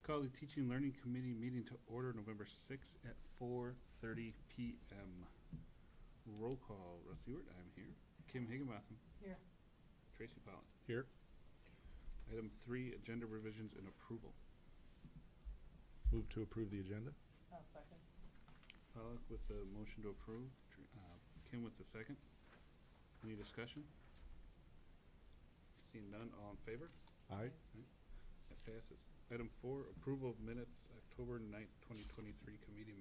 Call the Teaching and Learning Committee meeting to order November 6th at 4:30 p.m. Roll call. Russ Stewart, I'm here. Kim Higginbotham. Here. Tracy Pollock. Here. Item 3, agenda revisions and approval. Move to approve the agenda. I'll second. Pollock with the motion to approve. Kim with the second. Any discussion? Seeing none, all in favor? Aye. That passes. Item 4, approval of minutes, October 9th, 2023 committee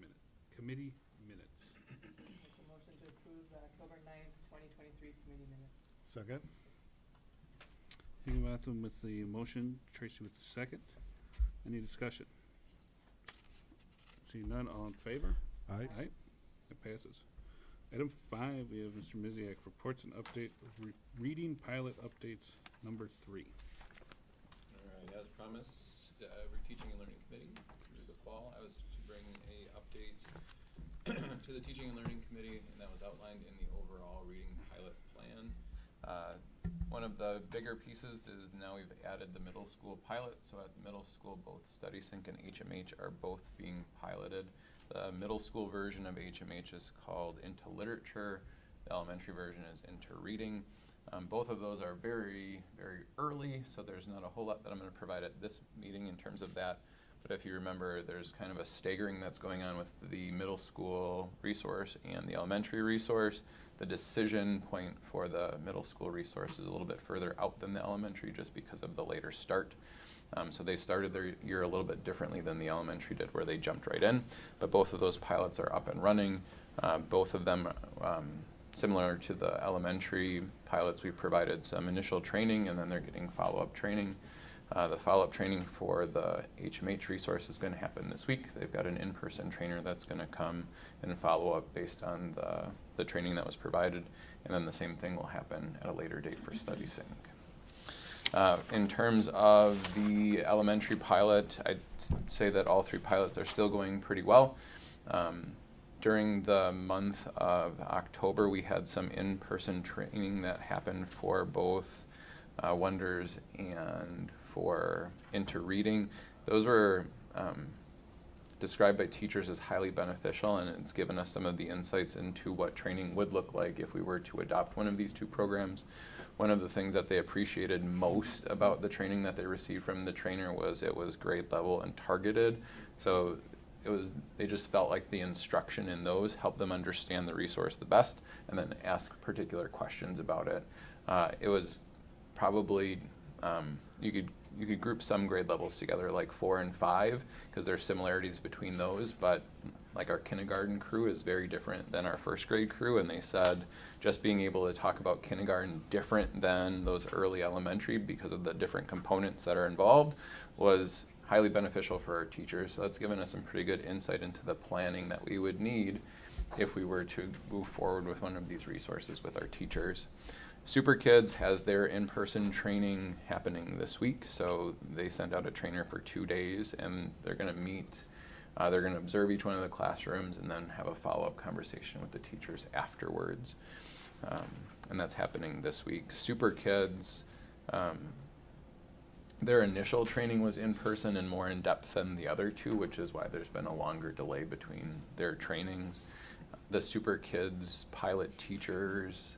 minutes. Make a motion to approve the October 9th, 2023 committee minutes. Second. Higginbotham with the motion, Tracy with the second. Any discussion? Seeing none, all in favor? Aye. Aye. That passes. Item 5, we have Mr. Miziak, reports and update of reading pilot updates number 3. All right, as promised, every Teaching and Learning Committee through the fall, I was to bring a update to the Teaching and Learning Committee, and that was outlined in the overall reading pilot plan. One of the bigger pieces is now we've added the middle school pilot. So at the middle school, both StudySync and HMH are both being piloted. The middle school version of HMH is called Into Literature. The elementary version is Into Reading. Both of those are very, very early, so there's not a whole lot that I'm going to provide at this meeting in terms of that. But if you remember, there's kind of a staggering that's going on with the middle school resource and the elementary resource. The decision point for the middle school resource is a little bit further out than the elementary just because of the later start. So they started their year a little bit differently than the elementary did, where they jumped right in. But both of those pilots are up and running. Both of them, similar to the elementary pilots, we provided some initial training, and then they're getting follow-up training. The follow-up training for the HMH resource is going to happen this week. They've got an in-person trainer that's going to come and follow up based on the training that was provided, and then the same thing will happen at a later date for StudySync. In terms of the elementary pilot, I'd say that all 3 pilots are still going pretty well. During the month of October, we had some in-person training that happened for both Wonders and for Into Reading. Those were described by teachers as highly beneficial, and it's given us some of the insights into what training would look like if we were to adopt one of these 2 programs. One of the things that they appreciated most about the training that they received from the trainer was it was grade level and targeted. So they just felt like the instruction in those helped them understand the resource the best and then ask particular questions about it. It was probably, you could group some grade levels together, like 4 and 5, because there's similarities between those, but like our kindergarten crew is very different than our first grade crew, and they said just being able to talk about kindergarten different than those early elementary because of the different components that are involved was highly beneficial for our teachers. So that's given us some pretty good insight into the planning that we would need if we were to move forward with one of these resources with our teachers. Super Kids has their in-person training happening this week, so they sent out a trainer for 2 days, and they're going to meet, they're going to observe each one of the classrooms and then have a follow-up conversation with the teachers afterwards. And that's happening this week. Super Kids, their initial training was in person and more in depth than the other 2, which is why there's been a longer delay between their trainings. The Super Kids pilot teachers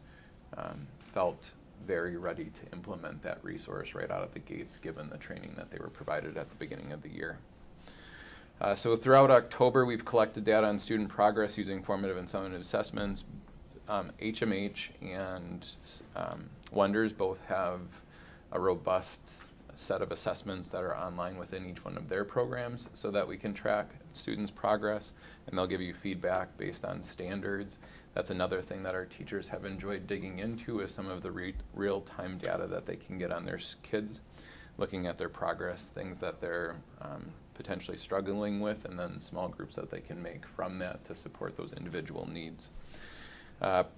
felt very ready to implement that resource right out of the gates, given the training that they were provided at the beginning of the year. So throughout October, we've collected data on student progress using formative and summative assessments. HMH and Wonders both have a robust set of assessments that are online within each one of their programs so that we can track students' progress, and they'll give you feedback based on standards. That's another thing that our teachers have enjoyed digging into, is some of the real-time data that they can get on their kids, looking at their progress, things that they're potentially struggling with, and then small groups that they can make from that to support those individual needs.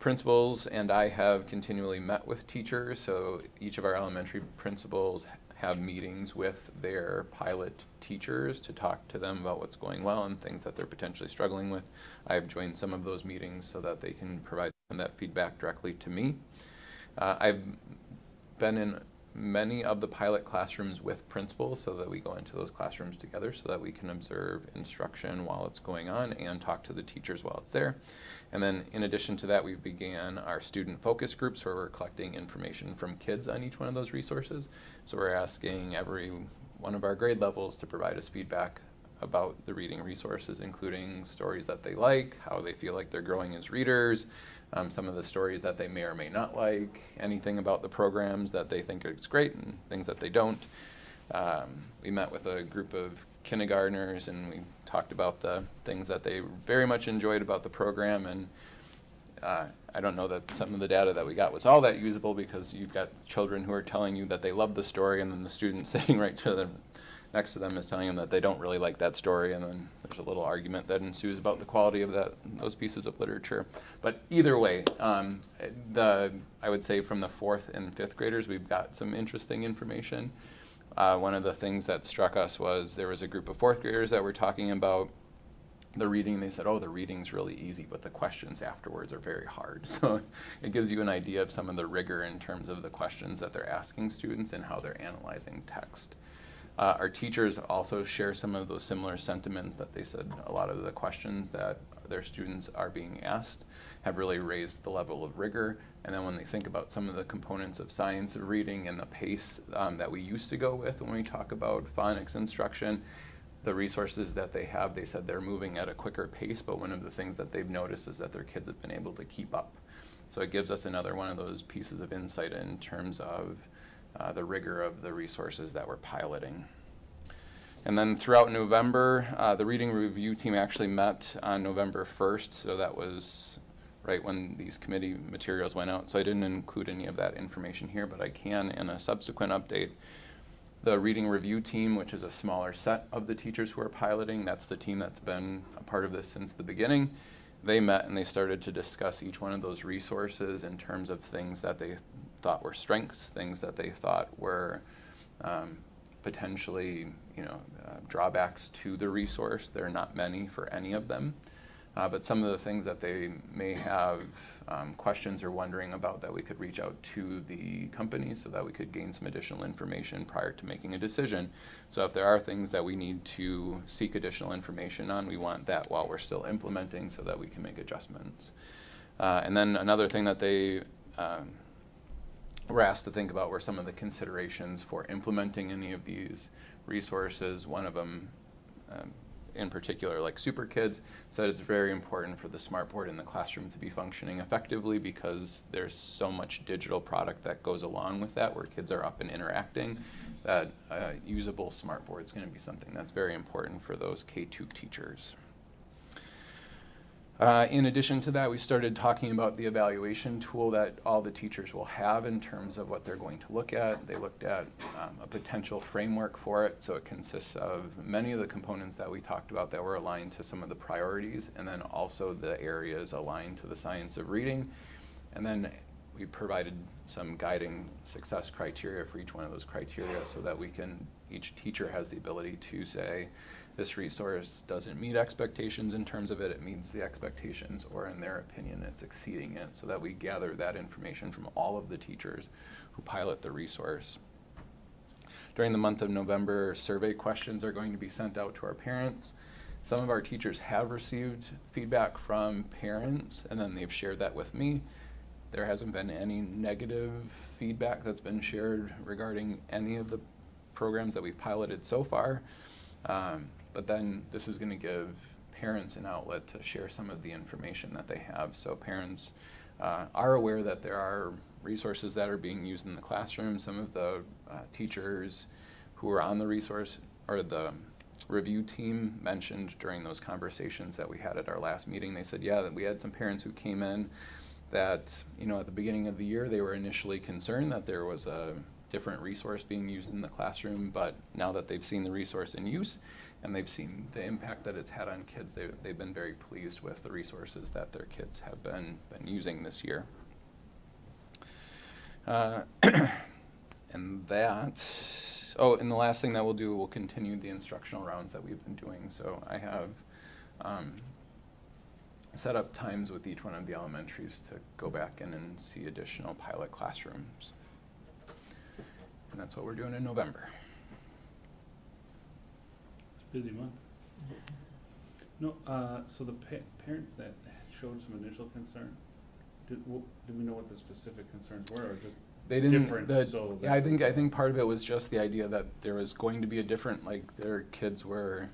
Principals and I have continually met with teachers, so each of our elementary principals have meetings with their pilot teachers to talk to them about what's going well and things that they're potentially struggling with. I've joined some of those meetings so that they can provide that feedback directly to me. I've been in many of the pilot classrooms with principals so that we go into those classrooms together so that we can observe instruction while it's going on and talk to the teachers while it's there. And then in addition to that, we began our student focus groups where we're collecting information from kids on each one of those resources. So we're asking every one of our grade levels to provide us feedback about the reading resources, including stories that they like, how they feel like they're growing as readers, some of the stories that they may or may not like, anything about the programs that they think is great and things that they don't. We met with a group of kindergartners and we talked about the things that they very much enjoyed about the program, and I don't know that some of the data that we got was all that usable because you've got children who are telling you that they love the story and then the student sitting right to them next to them is telling them that they don't really like that story, and then there's a little argument that ensues about the quality of those pieces of literature. But either way, I would say from the 4th and 5th graders, we've got some interesting information. One of the things that struck us was there was a group of 4th graders that were talking about the reading. They said, oh, the reading's really easy, but the questions afterwards are very hard. So it gives you an idea of some of the rigor in terms of the questions that they're asking students and how they're analyzing text. Our teachers also share some of those similar sentiments that they said a lot of the questions that their students are being asked have really raised the level of rigor. And then when they think about some of the components of science of reading and the pace that we used to go with when we talk about phonics instruction, the resources that they have, they said they're moving at a quicker pace, but one of the things that they've noticed is that their kids have been able to keep up. So it gives us another one of those pieces of insight in terms of the rigor of the resources that we're piloting. And then throughout November, the reading review team actually met on November 1st, so that was right when these committee materials went out. So I didn't include any of that information here, but I can in a subsequent update. The reading review team, which is a smaller set of the teachers who are piloting, that's the team that's been a part of this since the beginning. They met and they started to discuss each one of those resources in terms of things that they thought were strengths, things that they thought were potentially, drawbacks to the resource. There are not many for any of them, but some of the things that they may have questions or wondering about that we could reach out to the company so that we could gain some additional information prior to making a decision. So if there are things that we need to seek additional information on, we want that while we're still implementing so that we can make adjustments. And then another thing that they were asked to think about were some of the considerations for implementing any of these resources. One of them in particular, like Super Kids, said it's very important for the smartboard in the classroom to be functioning effectively because there's so much digital product that goes along with that where kids are up and interacting, that usable smartboard is going to be something that's very important for those K-2 teachers. In addition to that, we started talking about the evaluation tool that all the teachers will have in terms of what they're going to look at. They looked at a potential framework for it, so it consists of many of the components that we talked about that were aligned to some of the priorities, and then also the areas aligned to the science of reading. And then we provided some guiding success criteria for each one of those criteria so that each teacher has the ability to say, this resource doesn't meet expectations in terms of it meets the expectations, or in their opinion, it's exceeding it, so that we gather that information from all of the teachers who pilot the resource. During the month of November, survey questions are going to be sent out to our parents. Some of our teachers have received feedback from parents, and then they've shared that with me. There hasn't been any negative feedback that's been shared regarding any of the programs that we've piloted so far. But then this is going to give parents an outlet to share some of the information that they have. So parents are aware that there are resources that are being used in the classroom. Some of the teachers who are on the resource or the review team mentioned during those conversations that we had at our last meeting, they said, yeah, that we had some parents who came in that, at the beginning of the year, they were initially concerned that there was a different resource being used in the classroom, but now that they've seen the resource in use and they've seen the impact that it's had on kids, they've been very pleased with the resources that their kids have been using this year. And the last thing that we'll do, we'll continue the instructional rounds that we've been doing. So I have set up times with each one of the elementaries to go back in and see additional pilot classrooms. And that's what we're doing in November. It's a busy month. No, so the parents that showed some initial concern, did we know what the specific concerns were, or just They didn't, different, so yeah, I that think part of it was just the idea that there was going to be a different, like, their kids were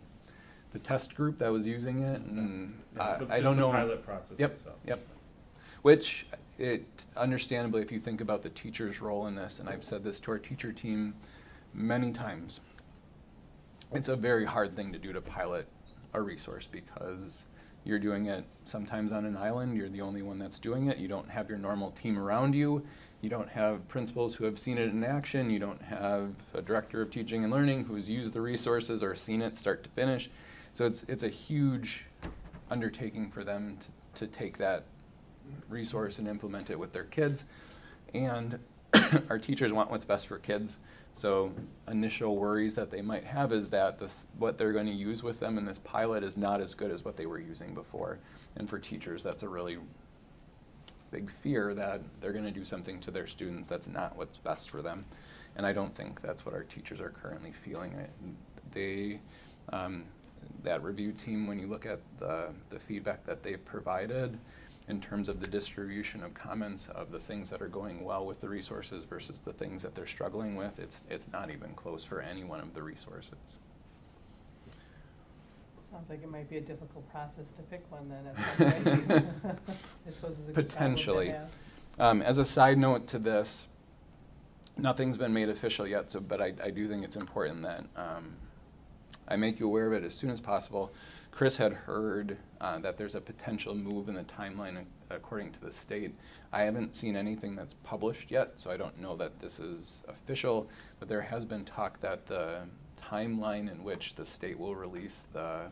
the test group that was using it, and yeah, but I just don't the know. pilot process Yep, itself. yep. Which, understandably, if you think about the teacher's role in this, and I've said this to our teacher team many times, it's a very hard thing to do to pilot a resource because you're doing it sometimes on an island, you're the only one that's doing it, you don't have your normal team around you, you don't have principals who have seen it in action, you don't have a director of teaching and learning who's used the resources or seen it start to finish. So it's a huge undertaking for them to take that resource and implement it with their kids. And our teachers want what's best for kids. So initial worries that they might have is that what they're going to use with them in this pilot is not as good as what they were using before. And for teachers, that's a really big fear that they're going to do something to their students that's not what's best for them. And I don't think that's what our teachers are currently feeling. That review team, when you look at the feedback that they've provided, in terms of the distribution of comments of the things that are going well with the resources versus the things that they're struggling with, it's not even close for any one of the resources. Sounds like it might be a difficult process to pick one then at some point. I suppose it's a good Potentially. problem to have. As a side note to this, nothing's been made official yet, but I do think it's important that I make you aware of it as soon as possible. Chris had heard that there's a potential move in the timeline according to the state. I haven't seen anything that's published yet, so I don't know that this is official, but there has been talk that the timeline in which the state will release the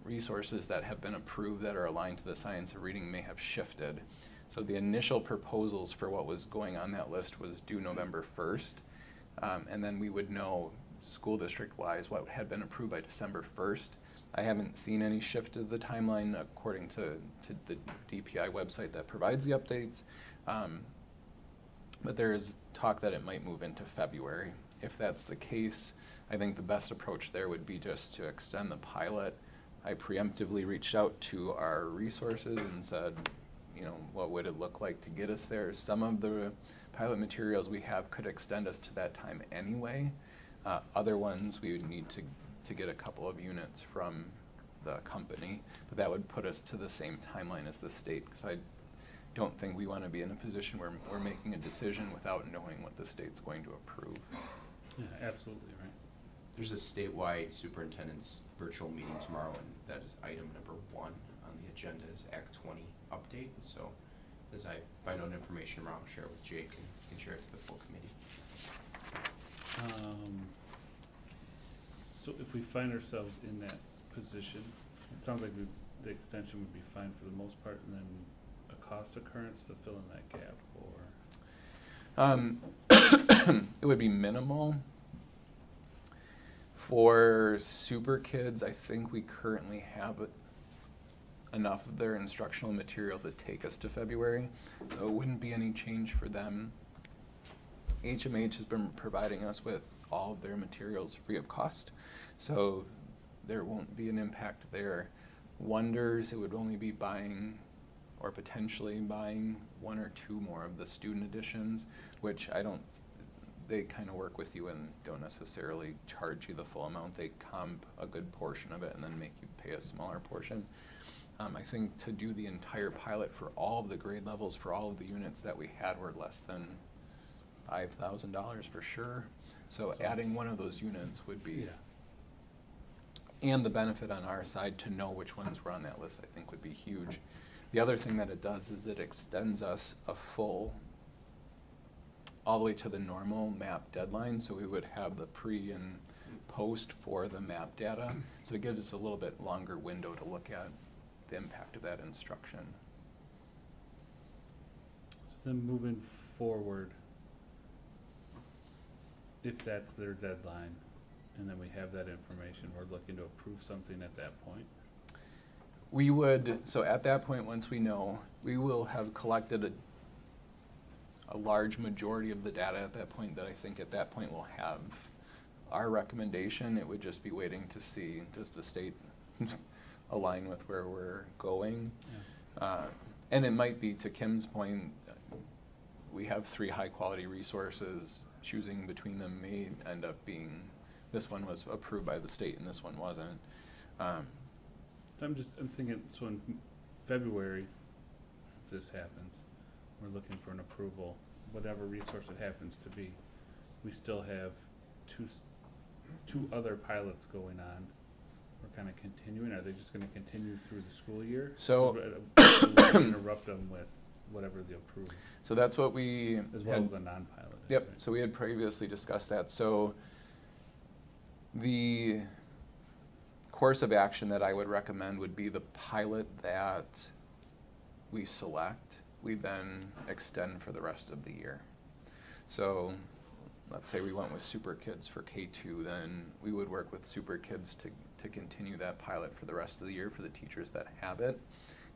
resources that have been approved that are aligned to the science of reading may have shifted. So the initial proposals for what was going on that list was due November 1st, and then we would know school district-wise what had been approved by December 1st. I haven't seen any shift to the timeline according to the DPI website that provides the updates, but there is talk that it might move into February. If that's the case, I think the best approach there would be just to extend the pilot. I preemptively reached out to our resources and said, you know, what would it look like to get us there? Some of the pilot materials we have could extend us to that time anyway. Other ones we would need to get a couple of units from the company, but that would put us to the same timeline as the state, because I don't think we want to be in a position where we're making a decision without knowing what the state's going to approve. Yeah, absolutely, right. There's a statewide superintendent's virtual meeting tomorrow, and that is item number 1 on the agenda is Act 20 update. So as I find out information around, I'll share it with Jake and you can share it to the full committee. So if we find ourselves in that position, it sounds like the extension would be fine for the most part, and then a cost occurrence to fill in that gap, or? It would be minimal. For Super Kids, I think we currently have enough of their instructional material to take us to February, so it wouldn't be any change for them. HMH has been providing us with all of their materials free of cost, so there won't be an impact there. Wonders, it would only be buying or potentially buying 1 or 2 more of the student editions, which they kind of work with you and don't necessarily charge you the full amount. They comp a good portion of it and then make you pay a smaller portion. I think to do the entire pilot for all of the grade levels for all of the units that we had were less than $5,000 for sure. So adding 1 of those units would be, and the benefit on our side to know which ones were on that list, I think would be huge. The other thing that it does is it extends us a full, all the way to the normal MAP deadline, so we would have the pre and post for the MAP data. So it gives us a little bit longer window to look at the impact of that instruction. So then moving forward, if that's their deadline, and then we have that information, we're looking to approve something at that point? We would, so at that point, once we know, we will have collected a large majority of the data at that point, that I think at that point we'll have our recommendation. It would just be waiting to see, does the state align with where we're going? And it might be, to Kim's point, we have 3 high-quality resources. Choosing between them may end up being, this one was approved by the state and this one wasn't. I'm thinking, so in February, if this happens, we're looking for an approval, whatever resource it happens to be. We still have two other pilots going on. We're kind of continuing. Are they just going to continue through the school year? So interrupt them with whatever the approved. So that's what we as well had, as the non-pilot. Yep. Right? So we had previously discussed that. So the course of action that I would recommend would be the pilot that we select, we then extend for the rest of the year. So let's say we went with Super Kids for K2, then we would work with Super Kids to continue that pilot for the rest of the year for the teachers that have it.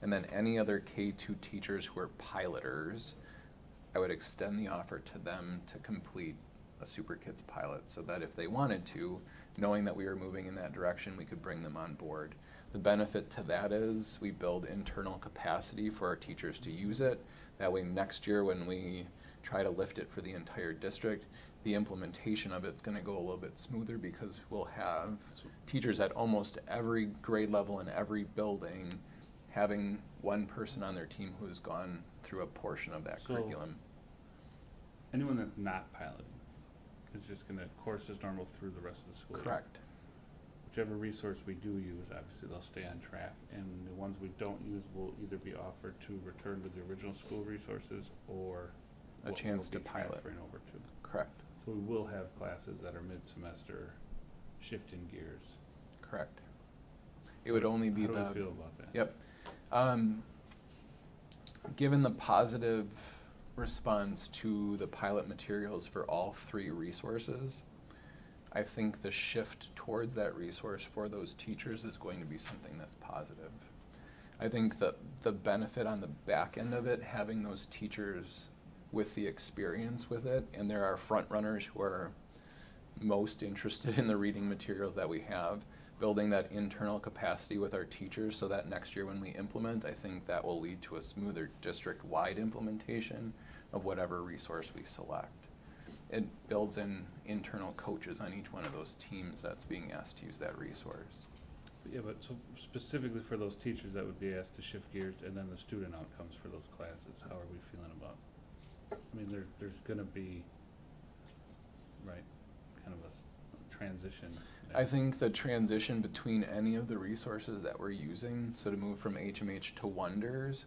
And then any other K2 teachers who are piloters, I would extend the offer to them to complete a Super Kids pilot, so that if they wanted to, knowing that we were moving in that direction, we could bring them on board. The benefit to that is we build internal capacity for our teachers to use it. That way next year when we try to lift it for the entire district, the implementation of it's going to go a little bit smoother, because we'll have teachers at almost every grade level in every building having one person on their team who has gone through a portion of that curriculum. Anyone that's not piloting is just going to course as normal through the rest of the school year. Correct. Whichever resource we do use, obviously they'll stay on track, and the ones we don't use will either be offered to return to the original school resources or A chance we'll to be pilot. transferring over to. Correct. So we will have classes that are mid-semester shifting gears. Correct. It would only be How do the. we feel about that? Yep. Given the positive response to the pilot materials for all 3 resources, I think the shift towards that resource for those teachers is going to be something that's positive. I think that the benefit on the back end of it, having those teachers with the experience with it, and there are front runners who are most interested in the reading materials that we have, building that internal capacity with our teachers so that next year when we implement, I think that will lead to a smoother district-wide implementation of whatever resource we select. It builds in internal coaches on each one of those teams that's being asked to use that resource. Yeah, but so specifically for those teachers that would be asked to shift gears, and then the student outcomes for those classes, how are we feeling about? I mean, there's going to be, right, kind of a transition. I think the transition between any of the resources that we're using, so to move from HMH to Wonders,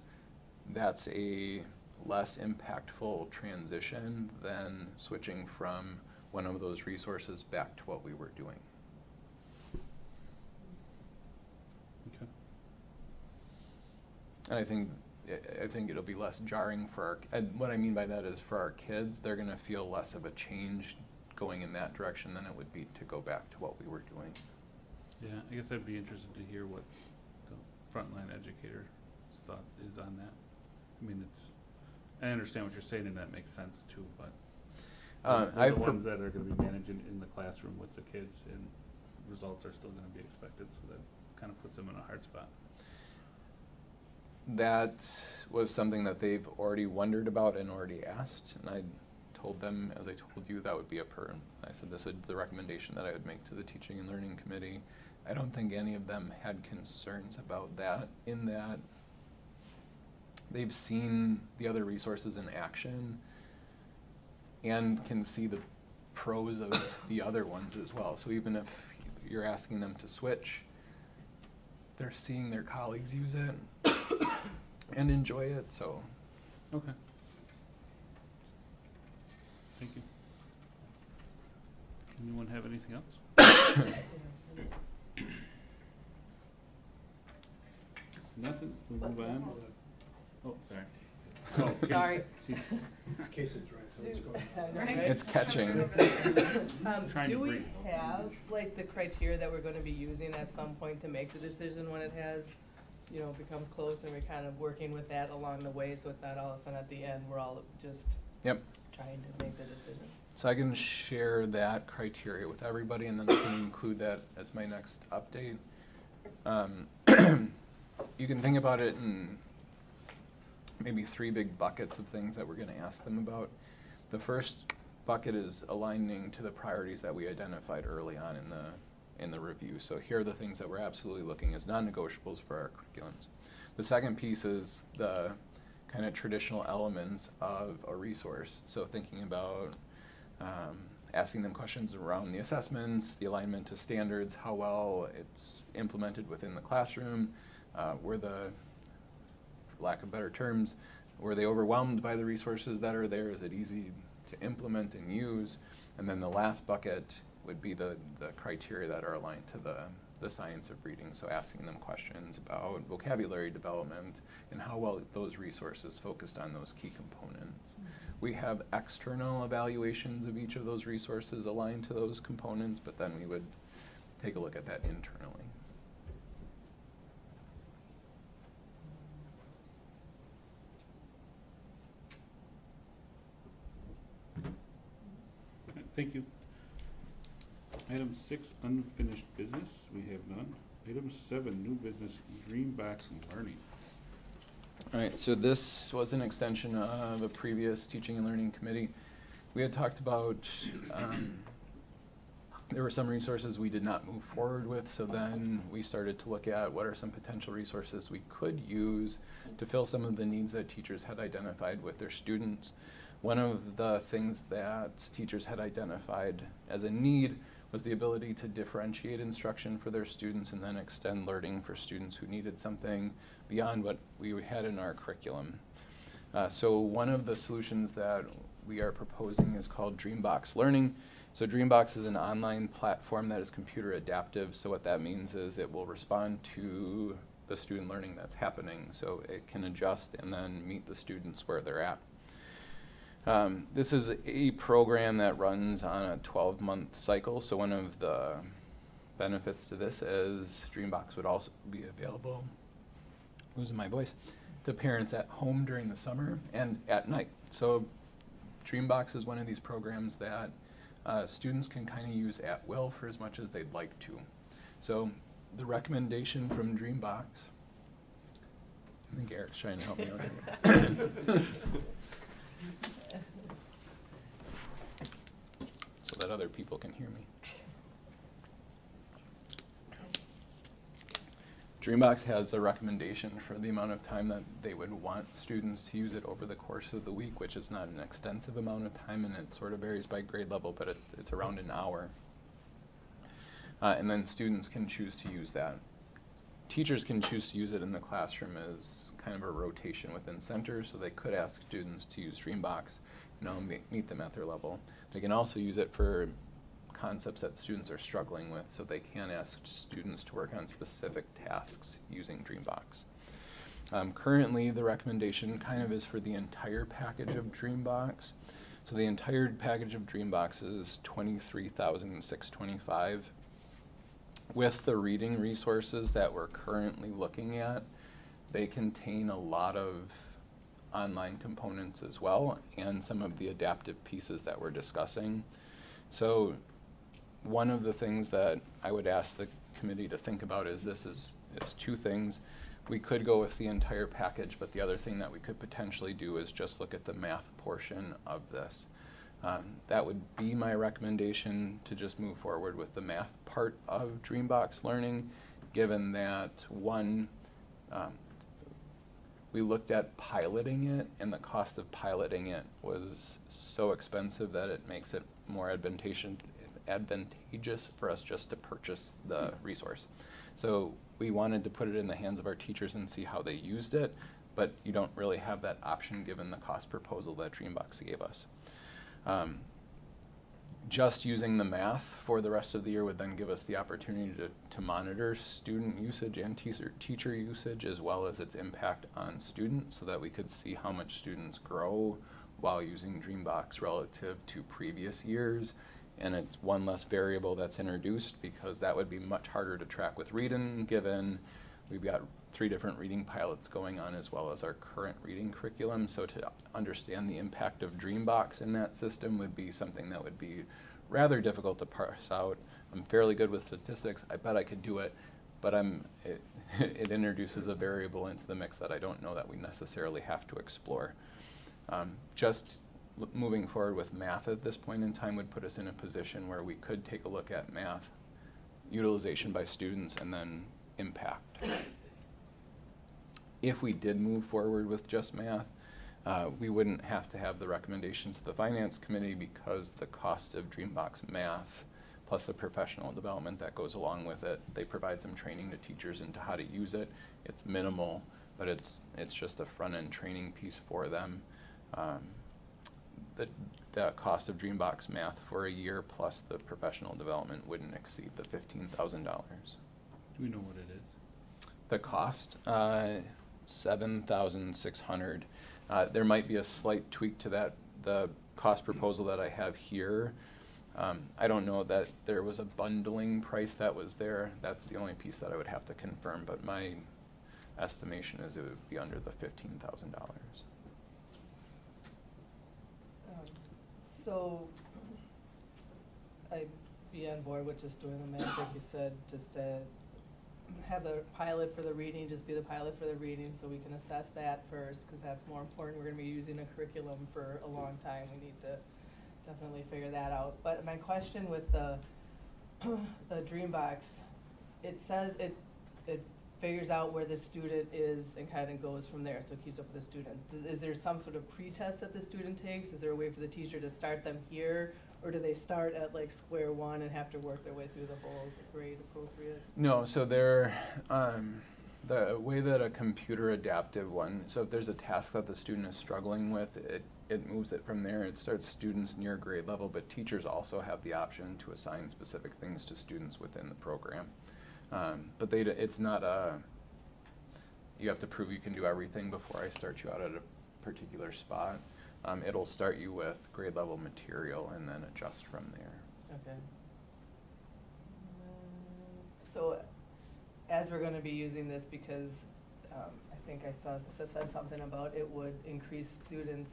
that's a less impactful transition than switching from one of those resources back to what we were doing. Okay. And I think it'll be less jarring for our, and what I mean by that is for our kids, they're gonna feel less of a change going in that direction than it would be to go back to what we were doing. Yeah, I guess I'd be interested to hear what the frontline educator's thought is on that. I mean, I understand what you're saying, and that makes sense too, but they're the ones that are gonna be managing in the classroom with the kids, and results are still gonna be expected, so that kind of puts them in a hard spot. That was something that they've already wondered about and already asked, and I told them, as I told you, that would be I said this is the recommendation that I would make to the Teaching and Learning Committee. I don't think any of them had concerns about that, in that they've seen the other resources in action and can see the pros of the other ones as well. So even if you're asking them to switch, they're seeing their colleagues use it and enjoy it, so. Okay. Thank you. Anyone have anything else? Nothing? We'll move on. Oh, sorry. Oh, okay. Sorry. She's In case it's dry, so it's going. Right? It's catching. Trying Do to we breathe. have, like, the criteria that we're gonna be using at some point to make the decision when it has, you know, becomes close, and we're kind of working with that along the way, so it's not all of a sudden at the end, we're all just Yep. trying to make the decision. So I can share that criteria with everybody, and then I can include that as my next update. You can think about it in maybe 3 big buckets of things that we're going to ask them about. The first bucket is aligning to the priorities that we identified early on in the review. So here are the things that we're absolutely looking as non-negotiables for our curriculums. The second piece is the kind of traditional elements of a resource. So thinking about asking them questions around the assessments, the alignment to standards, how well it's implemented within the classroom, were the, for lack of better terms, were they overwhelmed by the resources that are there? Is it easy to implement and use? And then the last bucket would be the criteria that are aligned to the science of reading. So asking them questions about vocabulary development and how well those resources focused on those key components. We have external evaluations of each of those resources aligned to those components, but then we would take a look at that internally. Thank you. Item 6, unfinished business, we have none. Item 7, new business, Dreambox Learning. All right, so this was an extension of a previous teaching and learning committee. We had talked about, there were some resources we did not move forward with, so then we started to look at what are some potential resources we could use to fill some of the needs that teachers had identified with their students. One of the things that teachers had identified as a need was the ability to differentiate instruction for their students and then extend learning for students who needed something beyond what we had in our curriculum. So one of the solutions that we are proposing is called Dreambox Learning. So Dreambox is an online platform that is computer adaptive. So what that means is it will respond to the student learning that's happening. So it can adjust and then meet the students where they're at. This is a program that runs on a 12-month cycle. So one of the benefits to this is Dreambox would also be available, losing my voice, to parents at home during the summer and at night. So Dreambox is one of these programs that students can kind of use at will for as much as they'd like to. So the recommendation from Dreambox, I think Eric's trying to help me out here. So that other people can hear me. Dreambox has a recommendation for the amount of time that they would want students to use it over the course of the week, which is not an extensive amount of time, and it sort of varies by grade level, but it's around an hour. And then students can choose to use that. Teachers can choose to use it in the classroom as kind of a rotation within centers, so they could ask students to use Dreambox, meet them at their level. They can also use it for concepts that students are struggling with, so they can ask students to work on specific tasks using Dreambox. Currently, the recommendation kind of is for the entire package of Dreambox. So the entire package of Dreambox is $23,625. With the reading resources that we're currently looking at, they contain a lot of online components as well, and some of the adaptive pieces that we're discussing. So one of the things that I would ask the committee to think about is this is 2 things. We could go with the entire package, but the other thing that we could potentially do is just look at the math portion of this. That would be my recommendation, to just move forward with the math part of Dreambox Learning, given that we looked at piloting it, and the cost of piloting it was so expensive that it makes it more advantageous for us just to purchase the resource. So we wanted to put it in the hands of our teachers and see how they used it, but you don't really have that option given the cost proposal that Dreambox gave us. Just using the math for the rest of the year would then give us the opportunity to monitor student usage and teacher usage, as well as its impact on students, so that we could see how much students grow while using Dreambox relative to previous years. And it's one less variable that's introduced, because that would be much harder to track with Readin', given We've got 3 different reading pilots going on, as well as our current reading curriculum. So to understand the impact of Dreambox in that system would be something that would be rather difficult to parse out. I'm fairly good with statistics. I bet I could do it, but it introduces a variable into the mix that I don't know that we necessarily have to explore. Just moving forward with math at this point in time would put us in a position where we could take a look at math utilization by students and then impact. If we did move forward with just math, we wouldn't have to have the recommendation to the finance committee, because the cost of Dreambox math plus the professional development that goes along with it, they provide some training to teachers into how to use it. It's minimal, but it's just a front-end training piece for them. The cost of Dreambox math for a year plus the professional development wouldn't exceed the $15,000. Do we know what it is? The cost, $7,600. There might be a slight tweak to that. The cost proposal that I have here, I don't know that there was a bundling price that was there. That's the only piece that I would have to confirm, but my estimation is it would be under the $15,000. So I'd be on board with just doing the math, like you said, just to have the pilot for the reading, just be the pilot for the reading, so we can assess that first, because that's more important. We're gonna be using a curriculum for a long time. We need to definitely figure that out. But my question with the Dreambox, it says it figures out where the student is and kind of goes from there, so it keeps up with the student. Is there some sort of pretest that the student takes? Is there a way for the teacher to start them here, or do they start at like square one and have to work their way through the whole grade appropriate? No, so they're, the way that a computer adaptive one, so if there's a task that the student is struggling with, it moves it from there. It starts students near grade level, but teachers also have the option to assign specific things to students within the program. But it's not you have to prove you can do everything before I start you out at a particular spot. It'll start you with grade level material and then adjust from there. Okay. So as we're going to be using this, because I think I said something about it would increase students'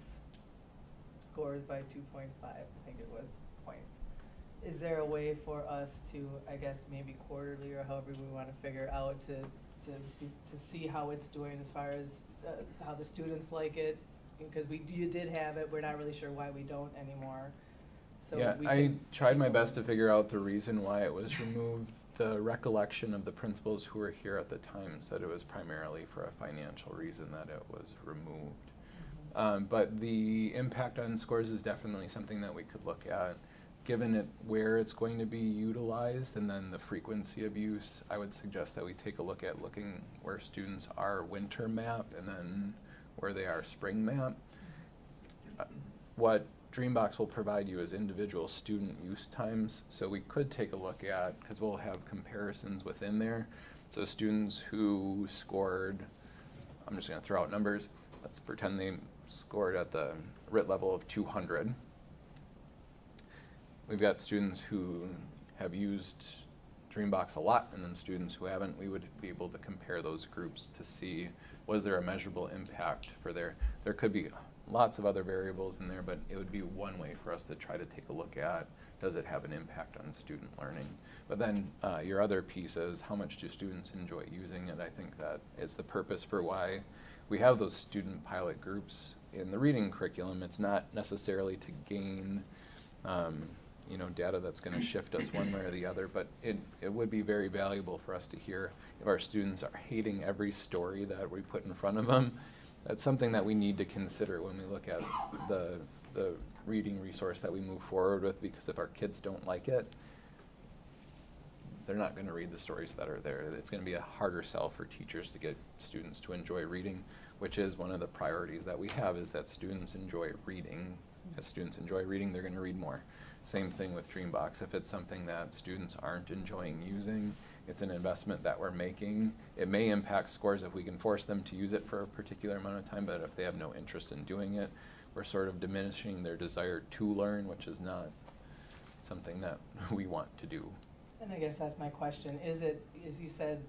scores by 2.5, I think it was, points. Is there a way for us to, I guess maybe quarterly or however we want to figure out to see how it's doing as far as how the students like it? Because you did have it, we're not really sure why we don't anymore. So yeah, I tried my best to figure out the reason why it was removed. The recollection of the principals who were here at the time said it was primarily for a financial reason that it was removed. But the impact on scores is definitely something that we could look at. Given where it's going to be utilized and then the frequency of use, I would suggest that we take a look at looking where students are winter map and then where they are spring map. What Dreambox will provide you is individual student use times, so we could take a look at, because we'll have comparisons within there. So students who scored, I'm just going to throw out numbers, let's pretend they scored at the RIT level of 200. We've got students who have used Dreambox a lot, and then students who haven't. We would be able to compare those groups to see, was there a measurable impact for there could be lots of other variables in there, but it would be one way for us to try to take a look at, does it have an impact on student learning? But then your other piece is, how much do students enjoy using it? I think that is the purpose for why we have those student pilot groups in the reading curriculum. It's not necessarily to gain data that's going to shift us one way or the other, but it would be very valuable for us to hear if our students are hating every story that we put in front of them. That's something that we need to consider when we look at the reading resource that we move forward with, because if our kids don't like it, they're not going to read the stories that are there. It's going to be a harder sell for teachers to get students to enjoy reading, which is one of the priorities that we have, is that students enjoy reading. As students enjoy reading, they're going to read more. Same thing with Dreambox. If it's something that students aren't enjoying using, it's an investment that we're making. It may impact scores if we can force them to use it for a particular amount of time, but if they have no interest in doing it, we're sort of diminishing their desire to learn, which is not something that we want to do. And I guess that's my question. Is it, as you said,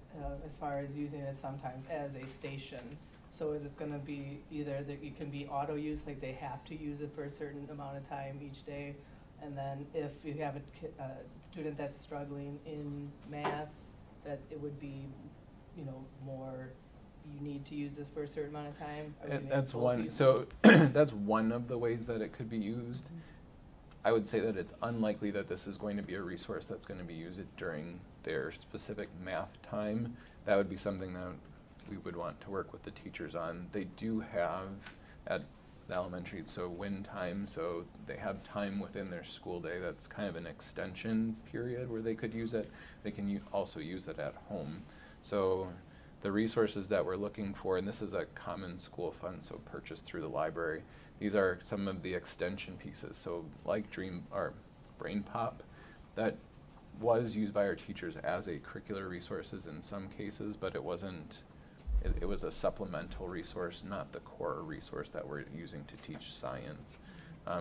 as far as using it sometimes as a station, so is it gonna be either that it can be auto use, like they have to use it for a certain amount of time each day? And then if you have a student that's struggling in math, that it would be, you know, more, you need to use this for a certain amount of time? Or maybe That's both one, use so it? that's one of the ways that it could be used. I would say that it's unlikely that this is going to be a resource that's going to be used during their specific math time. That would be something that we would want to work with the teachers on. They do have at the elementary, so win time, so they have time within their school day. That's kind of an extension period where they could use it. They can also use it at home. So the resources that we're looking for, and this is a common school fund, so purchased through the library. These are some of the extension pieces. So like Brain Pop, that was used by our teachers as a curricular resources in some cases, but it wasn't, it was a supplemental resource, not the core resource that we're using to teach science.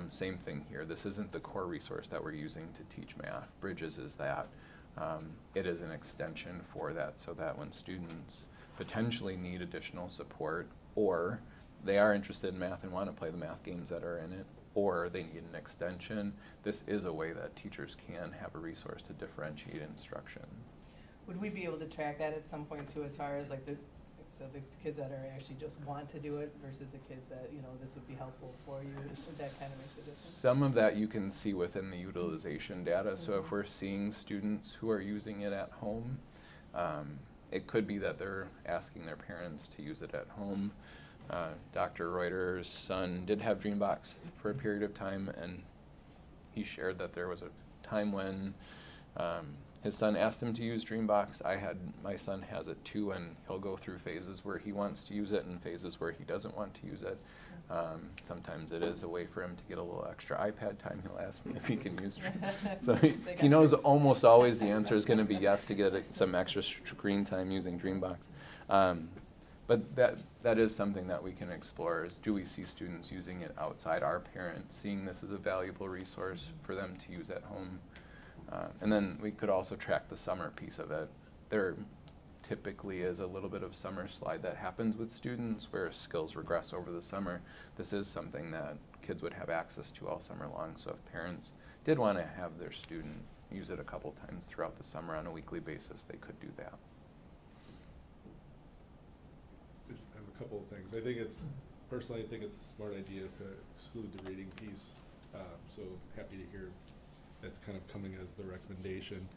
Same thing here. This isn't the core resource that we're using to teach math. Bridges is that. It is an extension for that, so that when students potentially need additional support, or they are interested in math and want to play the math games that are in it, or they need an extension, this is a way that teachers can have a resource to differentiate instruction. Would we be able to track that at some point too, as far as like the kids that are actually just want to do it versus the kids that, you know, this would be helpful for you? Would that kind of make the difference? Some of that you can see within the utilization data. So if we're seeing students who are using it at home, it could be that they're asking their parents to use it at home. Dr. Reuter's son did have Dreambox for a period of time, and he shared that there was a time when his son asked him to use Dreambox. My son has it too, and he'll go through phases where he wants to use it and phases where he doesn't want to use it. Sometimes it is a way for him to get a little extra iPad time. He'll ask me if he can use Dreambox. So he knows almost always the answer is going to be yes to get some extra screen time using Dreambox. But that is something that we can explore, is do we see students using it outside, our parents seeing this as a valuable resource for them to use at home. And then we could also track the summer piece of it. There typically is a little bit of summer slide that happens with students where skills regress over the summer. This is something that kids would have access to all summer long, so if parents did want to have their student use it a couple times throughout the summer on a weekly basis, they could do that. I have a couple of things. Personally, I think it's a smart idea to exclude the reading piece. So happy to hear that's kind of coming as the recommendation.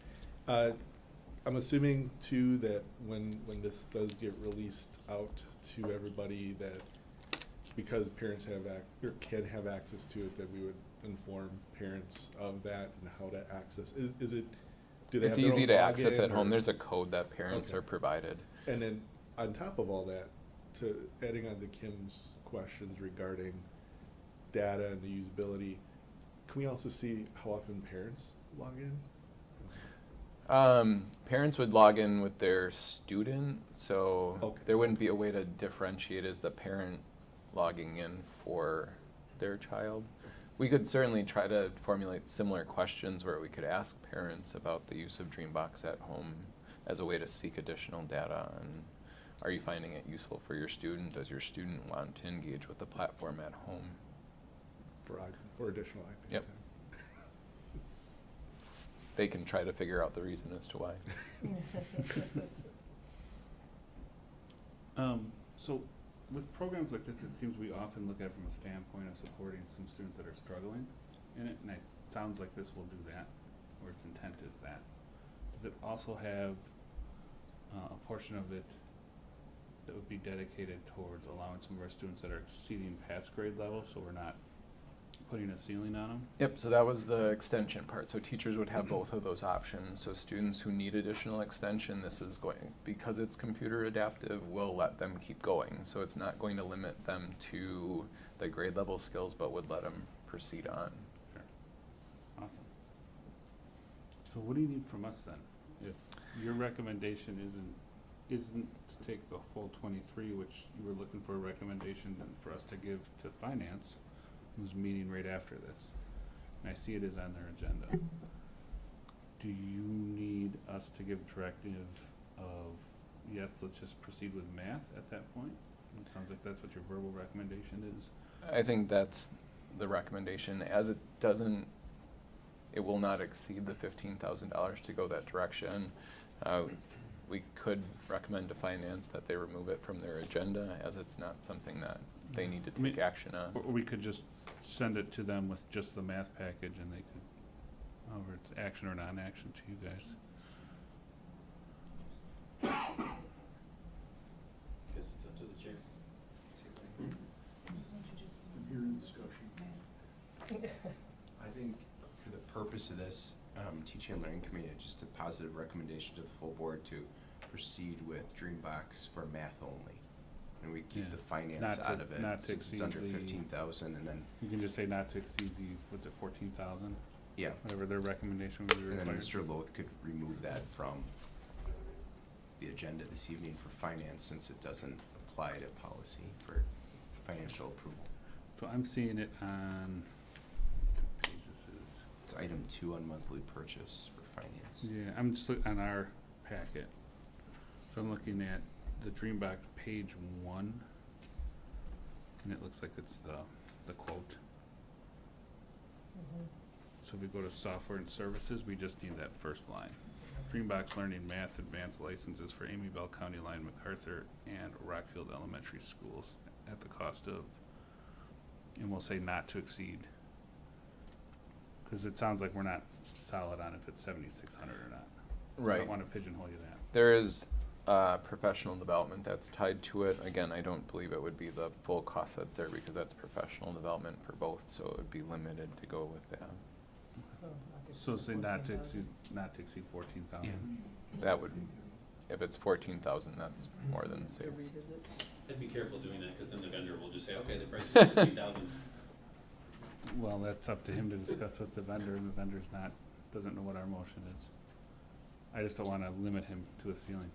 I'm assuming too that when this does get released out to everybody, that because parents have can have access to it, that we would inform parents of that and how to access. Is it? Do they? It's have their easy own to access login, at home. or? There's a code that parents Okay. are provided. And then on top of all that, to adding on to Kim's questions regarding data and the usability, can we also see how often parents log in? Parents would log in with their student, so Okay. there wouldn't be a way to differentiate as the parent logging in for their child. We could certainly try to formulate similar questions where we could ask parents about the use of Dreambox at home as a way to seek additional data on, are you finding it useful for your student? Does your student want to engage with the platform at home? For additional iPad Yep. time. They can try to figure out the reason as to why. So with programs like this, it seems we often look at it from a standpoint of supporting some students that are struggling in it, and it sounds like this will do that, or its intent is that. Does it also have a portion of it that would be dedicated towards allowing some of our students that are exceeding past grade levels, so we're not putting a ceiling on them? Yep, so that was the extension part. So teachers would have both of those options. So students who need additional extension, this is going, because it's computer adaptive, we'll let them keep going. So it's not going to limit them to the grade level skills, but would let them proceed on. Sure. Awesome. So what do you need from us then? If your recommendation isn't to take the full 23, which you were looking for a recommendation then for us to give to finance, who's meeting right after this, and I see it is on their agenda. Do you need us to give directive of, yes, let's just proceed with math at that point? It sounds like that's what your verbal recommendation is. I think that's the recommendation, as it doesn't, it will not exceed the $15,000 to go that direction. We could recommend to finance that they remove it from their agenda, as it's not something that they need to I mean, take action on. Or we could just send it to them with just the math package and they could, however it's action or non-action to you guys. Guess it's up to the chair. I think for the purpose of this, teaching and learning committee, just a positive recommendation to the full board to proceed with Dreambox for math only. And we keep Yeah. the finance Not to- out of it, not to since it's exceed under the- 15,000, and then, You can just say not to exceed the, what's it, 14,000? yeah. Whatever their recommendation would be And then required. Mr. Loth could remove that from the agenda this evening for finance, since it doesn't apply to policy for financial approval. So I'm seeing it on, what page this is. It's item 2 on monthly purchase for finance. Yeah, I'm just on our packet. So I'm looking at the Dreambox page 1. And it looks like it's the quote. Mhm. So if we go to software and services, we just need that first line. Dreambox Learning Math Advanced Licenses for Amy Bell County Line, MacArthur, and Rockfield Elementary Schools at the cost of, and we'll say not to exceed. Cause it sounds like we're not solid on if it's 7,600 or not. So I Right. don't wanna pigeonhole you that. There is professional development that's tied to it. Again, I don't believe it would be the full cost that's there, because that's professional development for both, so it would be limited to go with that. So say not to 14,000. exceed 14,000. That would, if it's 14,000, that's more than So safe. redid it. I'd be careful doing that, because then the vendor will just say, okay, the price is 15,000. Well, that's up to him to discuss with the vendor, and the vendor's not, doesn't know what our motion is. I just don't wanna limit him to a ceiling.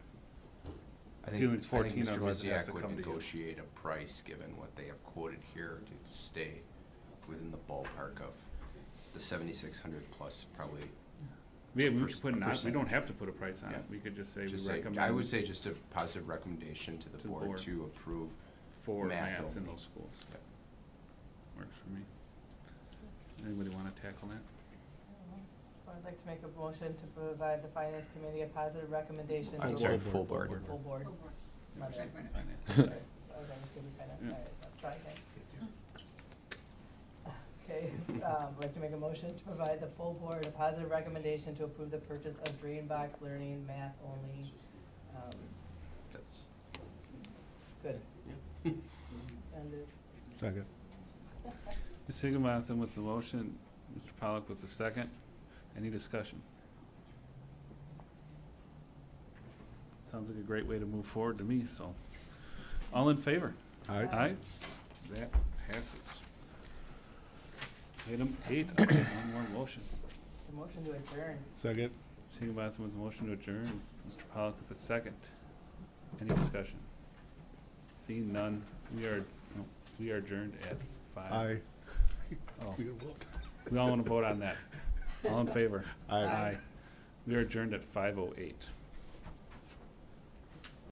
I think, Ceiling's I 14, think Mr. otherwise it has to Wozniak would come to you. negotiate a price, given what they have quoted here, to stay within the ballpark of the 7,600 plus, probably. Yeah, we Per- should put not, we percent. don't have to put a price on Yeah. it, we could just say we Just say, recommend. I would say just a positive recommendation to the To the board board. to approve. For math math in only. those schools. Yep. Works for me. Anybody wanna tackle that? So I'd like to make a motion to provide the finance committee a positive recommendation. I'm to sorry, approve- full board. Full board. My bad. Finance. Sorry. I was on the committee finance. Yeah. All right, I'll try again. Okay, I'd like to make a motion to provide the full board a positive recommendation to approve the purchase of Dreambox Learning Math Only. That's, Good. yeah. And it- Second. Ms. Higginbotham with the motion, Mr. Pollak with the second. Any discussion? Sounds like a great way to move forward to me, so. All in favor? Aye. Aye? That passes. Item 8, one more motion. the motion to adjourn. Second. Ms. Higginbotham with the motion to adjourn, Mr. Pollak with the second. Any discussion? Seeing none, we are adjourned at 5. Aye. Oh. We gotta vote. We all want to vote on that. All in favor? Aye. We are adjourned at 5:08.